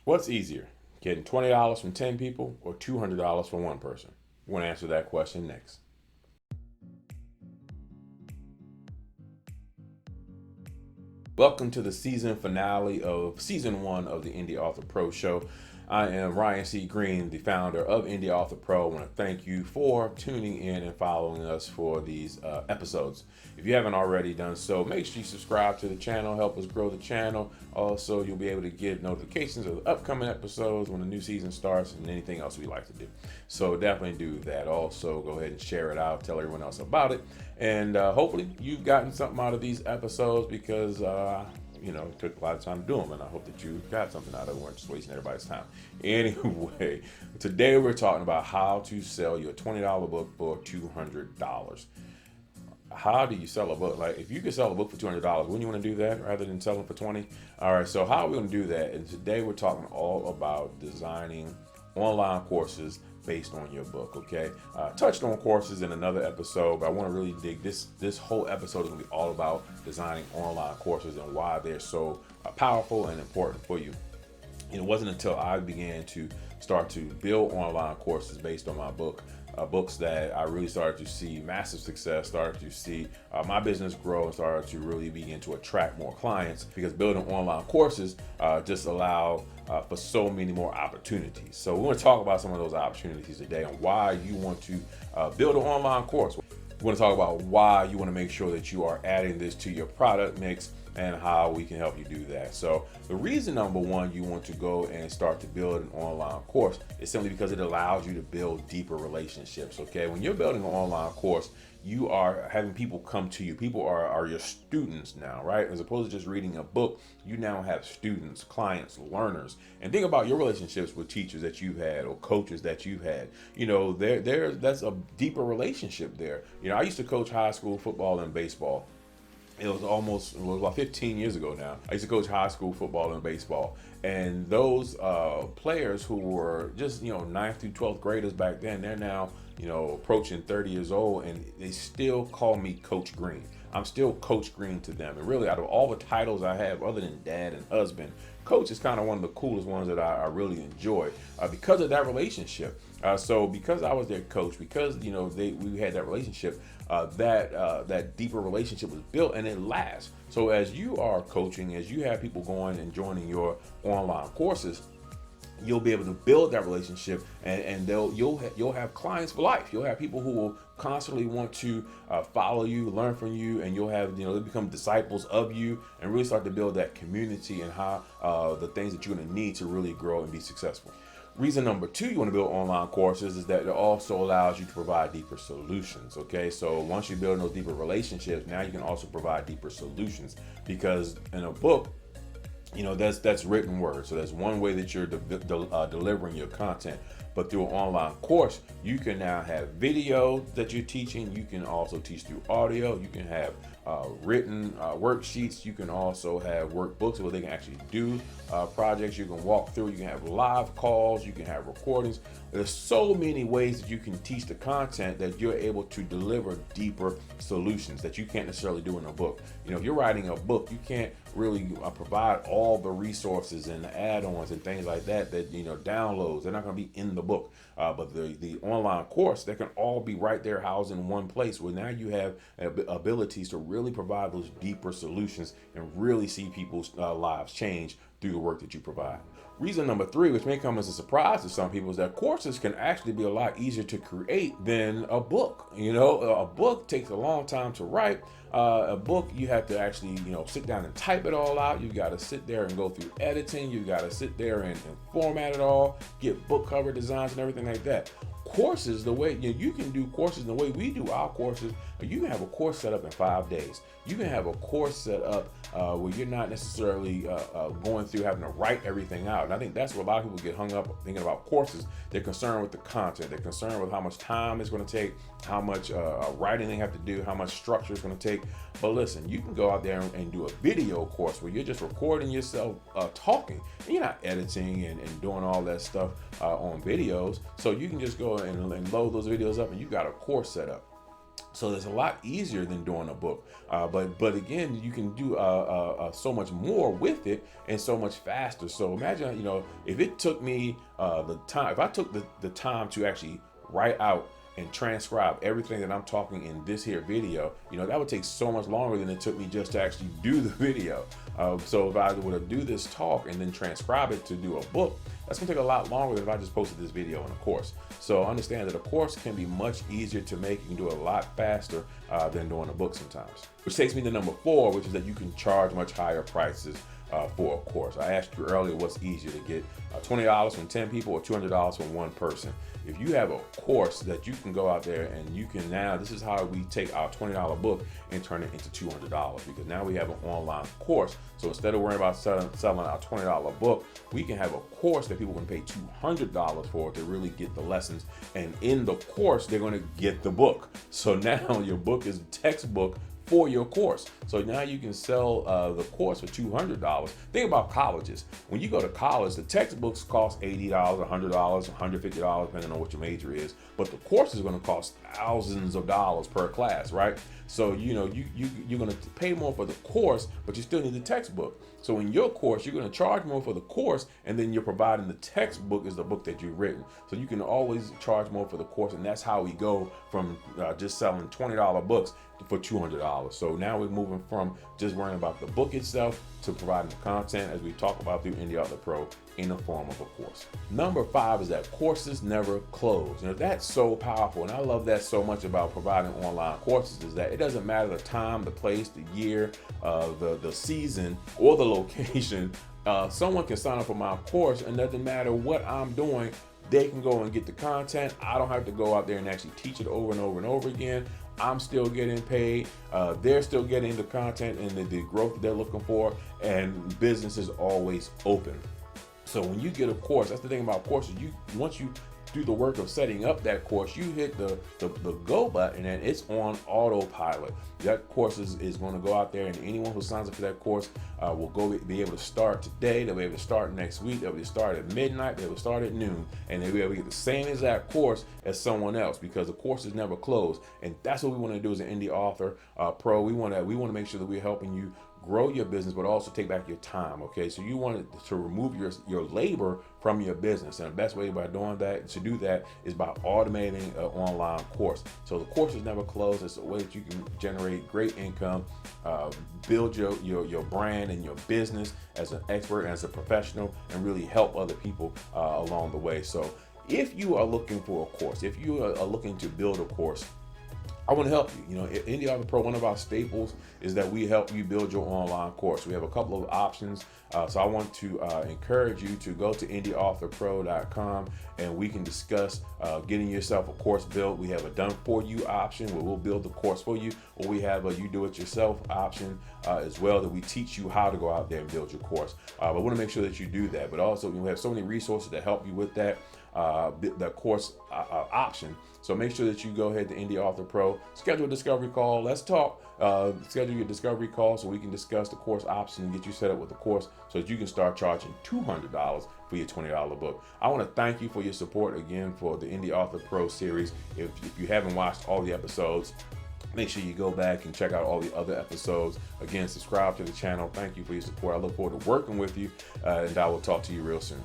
What's easier, getting $20 from 10 people or $200 from one person? We're going to answer that question next. Welcome to the season finale of season 1 of the Indie Author Pro Show. I am Ryan C. Greene, the founder of Indie Author Pro. I want to thank you for tuning in and following us for these episodes. If you haven't already done so, make sure you subscribe to the channel, help us grow the channel. Also, you'll be able to get notifications of the upcoming episodes when the new season starts and anything else we like to do. So definitely do that. Also, go ahead and share it out, tell everyone else about it. And hopefully you've gotten something out of these episodes because it took a lot of time to do them, and I hope that you got something out of it. We're just wasting everybody's time. Anyway, today we're talking about how to sell your $20 book for $200. How do you sell a book? Like, if you could sell a book for $200, wouldn't you want to do that rather than selling for $20? All right, so how are we going to do that? And today we're talking all about designing online courses based on your book. Okay, touched on courses in another episode, but I want to really dig this whole episode is going to be all about designing online courses and why they're so powerful and important for you. And it wasn't until I began to start to build online courses based on my books that I really started to see massive success, started to see my business grow, and started to really begin to attract more clients, because building online courses just allow for so many more opportunities. So we're going to talk about some of those opportunities today and why you want to build an online course. We're going to talk about why you want to make sure that you are adding this to your product mix and how we can help you do that. So the reason number one you want to go and start to build an online course is simply because it allows you to build deeper relationships. Okay, when you're building an online course, you are having people come to you. People are your students now, right? As opposed to just reading a book, you now have students, clients, learners. And think about your relationships with teachers that you've had or coaches that you've had. That's a deeper relationship there. I used to coach high school football and baseball. It was about 15 years ago now. I used to coach high school football and baseball. And those players who were just, 9th through 12th graders back then, they're now, approaching 30 years old, and they still call me Coach Greene. I'm still Coach Greene to them. And really, out of all the titles I have, other than dad and husband, Coach is kind of one of the coolest ones that I really enjoy because of that relationship. So because I was their coach, because we had that relationship, that deeper relationship was built, and it lasts. So as you are coaching, as you have people going and joining your online courses, you'll be able to build that relationship, and you'll have clients for life. You'll have people who will constantly want to follow you, learn from you, and you'll have they become disciples of you, and really start to build that community and how the things that you're going to need to really grow and be successful. Reason number two you want to build online courses is that it also allows you to provide deeper solutions. Okay, so once you build those deeper relationships, now you can also provide deeper solutions, because in a book, that's written word. So that's one way that you're delivering your content. But through an online course, you can now have video that you're teaching. You can also teach through audio. You can have written worksheets. You can also have workbooks where they can actually do projects you can walk through. You can have live calls. You can have recordings. There's so many ways that you can teach the content that you're able to deliver deeper solutions that you can't necessarily do in a book. If you're writing a book, you can't really provide all the resources and the add-ons and things like that downloads. They're not going to be in the book. But the online course, they can all be right there housed in one place, where now you have abilities to really provide those deeper solutions and really see people's lives change through the work that you provide. Reason number three, which may come as a surprise to some people, is that courses can actually be a lot easier to create than a book. A book takes a long time to write. A book, you have to actually, sit down and type it all out. You got to sit there and go through editing. You got to sit there and format it all, get book cover designs and everything like that. Courses, the way you can do courses the way we do our courses, you can have a course set up in 5 days. You can have a course set up where you're not necessarily going through having to write everything out. And I think that's where a lot of people get hung up thinking about courses. They're concerned with the content. They're concerned with how much time it's going to take, how much writing they have to do, how much structure it's going to take. But listen, you can go out there and do a video course where you're just recording yourself talking. And you're not editing and doing all that stuff on videos. So you can just go and load those videos up, and you got a course set up. So it's a lot easier than doing a book, but again, you can do so much more with it and so much faster. So imagine, if it took me the time, if I took the time to actually write out and transcribe everything that I'm talking in this here video, that would take so much longer than it took me just to actually do the video. So if I were to do this talk and then transcribe it to do a book, that's gonna take a lot longer than if I just posted this video in a course. So understand that a course can be much easier to make. You can do it a lot faster than doing a book sometimes. Which takes me to number 4, which is that you can charge much higher prices for a course. I asked you earlier what's easier to get, $20 from 10 people or $200 from one person. If you have a course that you can go out there and you can now, this is how we take our $20 book and turn it into $200, because now we have an online course. So instead of worrying about selling our $20 book, we can have a course that people can pay $200 for to really get the lessons. And in the course, they're going to get the book. So now your book is a textbook for your course. So now you can sell the course for $200. Think about colleges. When you go to college, the textbooks cost $80, $100, $150, depending on what your major is. But the course is going to cost thousands of dollars per class, right? So you're going to pay more for the course, but you still need the textbook. So in your course, you're going to charge more for the course, and then you're providing the textbook is the book that you've written. So you can always charge more for the course, and that's how we go from just selling $20 books for $200. So now we're moving from just worrying about the book itself to providing the content, as we talk about through Indie Author Pro, in the form of a course. Number 5 is that courses never close. That's so powerful, and I love that so much about providing online courses, is that it doesn't matter the time, the place, the year, the season, or the location. Someone can sign up for my course, and it doesn't matter what I'm doing, they can go and get the content. I don't have to go out there and actually teach it over and over and over again. I'm still getting paid. They're still getting the content and the growth that they're looking for, and business is always open. So when you get a course, that's the thing about courses. Once you do the work of setting up that course, you hit the go button and it's on autopilot. That course is going to go out there, and anyone who signs up for that course will be able to start today. They'll be able to start next week. They'll be able to start at midnight. They'll be able to start at noon, and they'll be able to get the same exact course as someone else, because the course is never closed. And that's what we want to do as an Indie Author Pro. We want to make sure that we're helping you grow your business, but also take back your time. Okay, so you want to remove your labor from your business, and the best way by doing that, to do that, is by automating an online course. So the course is never closed. It's a way that you can generate great income, build your brand and your business as an expert and as a professional, and really help other people along the way. So if you are looking for a course, if you are looking to build a course, I want to help you. Indie Author Pro, one of our staples is that we help you build your online course. We have a couple of options. So I want to encourage you to go to indieauthorpro.com, and we can discuss getting yourself a course built. We have a done for you option where we'll build the course for you, or we have a you do it yourself option as well, that we teach you how to go out there and build your course. But we want to make sure that you do that. But also, we have so many resources to help you with that. The course option. So make sure that you go ahead to Indie Author Pro, schedule a discovery call. Let's talk. Schedule your discovery call so we can discuss the course option and get you set up with the course so that you can start charging $200 for your $20 book. I want to thank you for your support again for the Indie Author Pro series. If you haven't watched all the episodes, make sure you go back and check out all the other episodes. Again, subscribe to the channel. Thank you for your support. I look forward to working with you, and I will talk to you real soon.